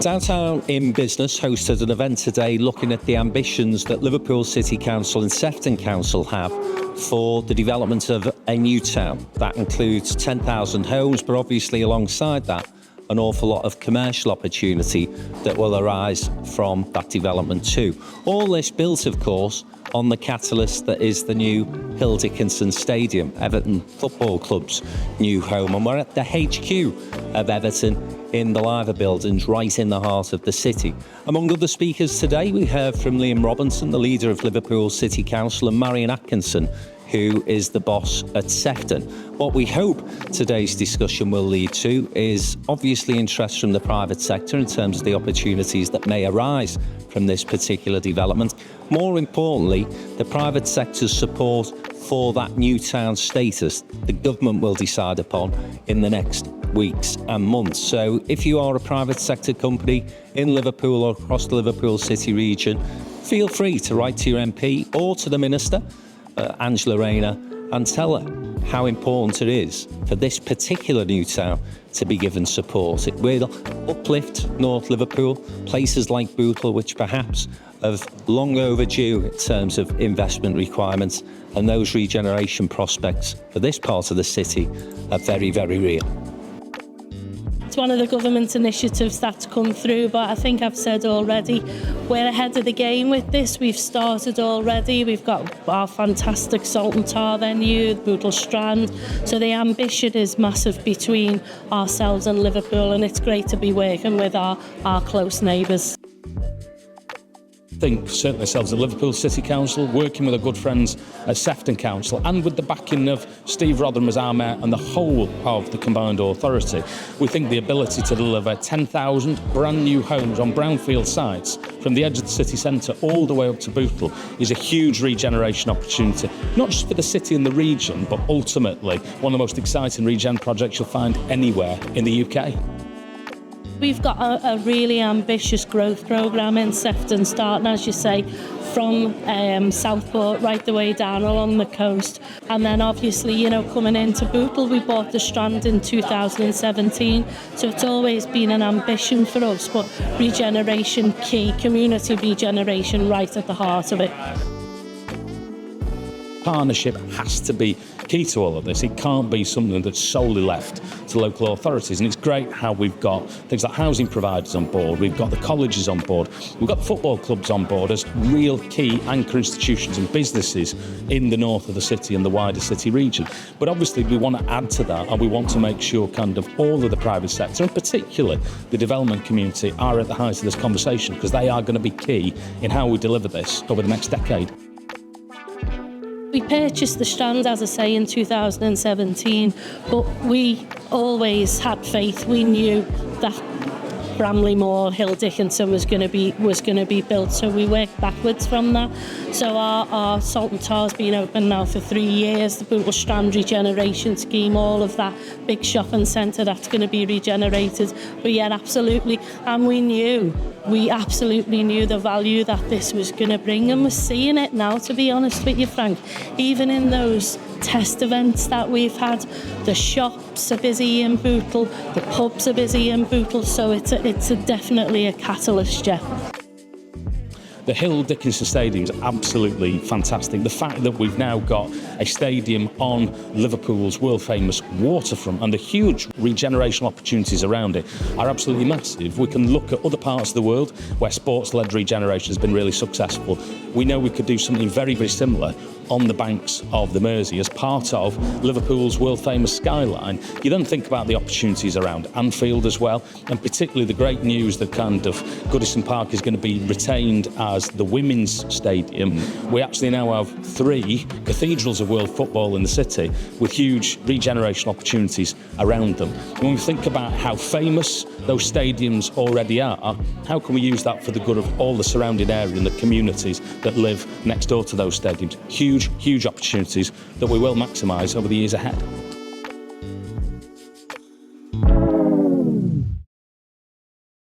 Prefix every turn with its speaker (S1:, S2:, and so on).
S1: Downtown in Business hosted an event today looking at the ambitions that Liverpool City Council and Sefton Council have for the development of a new town. That includes 10,000 homes, but obviously alongside that, an awful lot of commercial opportunity that will arise from that development too. All this built, of course, on the catalyst that is the new Hill Dickinson Stadium, Everton Football Club's new home. And we're at the HQ of Everton in the Liver buildings, right in the heart of the city. Among other speakers today, we heard from Liam Robinson, the leader of Liverpool City Council, and Marion Atkinson, who is the boss at Sefton. What we hope today's discussion will lead to is obviously interest from the private sector in terms of the opportunities that may arise from this particular development. More importantly, the private sector's support for that new town status the government will decide upon in the next weeks and months. So if you are a private sector company in Liverpool or across the Liverpool City region, feel free to write to your MP or to the Minister, Angela Rayner, and tell her how important it is for this particular new town to be given support. It will uplift North Liverpool, places like Bootle, which perhaps have long overdue in terms of investment requirements, and those regeneration prospects for this part of the city are very, very real.
S2: It's one of the government initiatives that's come through, but I think I've said already, we're ahead of the game with this. We've started already. We've got our fantastic Salt and Tar venue, Bootle Strand. So the ambition is massive between ourselves and Liverpool, and it's great to be working with our close neighbours.
S3: I think certainly ourselves at Liverpool City Council, working with our good friends at Sefton Council and with the backing of Steve Rotherham as our mayor and the whole of the combined authority, we think the ability to deliver 10,000 brand new homes on brownfield sites from the edge of the city centre all the way up to Bootle is a huge regeneration opportunity, not just for the city and the region, but ultimately one of the most exciting regen projects you'll find anywhere in the UK.
S2: We've got a really ambitious growth programme in Sefton, starting, as you say, from Southport right the way down along the coast. And then obviously, coming into Bootle, we bought the Strand in 2017. So it's always been an ambition for us, but regeneration key, community regeneration right at the heart of it.
S3: Partnership has to be key to all of this. It can't be something that's solely left to local authorities, and it's great how we've got things like housing providers on board, we've got the colleges on board, we've got the football clubs on board as real key anchor institutions and businesses in the north of the city and the wider city region. But obviously we want to add to that, and we want to make sure kind of all of the private sector, and particularly the development community, are at the height of this conversation, because they are going to be key in how we deliver this over the next decade.
S2: We purchased the Strand, as I say, in 2017, but we always had faith. We knew that Bramley Moor, Hill Dickinson was going to be built, so we worked backwards from that. So our Salt and Tar's been open now for 3 years, the Bootle Strand regeneration scheme, all of that big shopping centre that's going to be regenerated. But yeah, absolutely, and we absolutely knew the value that this was going to bring, and we're seeing it now, to be honest with you, Frank. Even in those test events that we've had, the shops are busy in Bootle, the pubs are busy in Bootle, so it's definitely a catalyst, yeah.
S3: The Hill Dickinson Stadium is absolutely fantastic. The fact that we've now got a stadium on Liverpool's world-famous waterfront and the huge regeneration opportunities around it are absolutely massive. We can look at other parts of the world where sports-led regeneration has been really successful. We know we could do something very, very similar on the banks of the Mersey as part of Liverpool's world-famous skyline. You then think about the opportunities around Anfield as well, and particularly the great news that kind of Goodison Park is going to be retained as the women's stadium. We actually now have 3 cathedrals of world football in the city with huge regeneration opportunities around them. And when we think about how famous those stadiums already are, how can we use that for the good of all the surrounding area and the communities that live next door to those stadiums? Huge opportunities that we will maximise over the years ahead.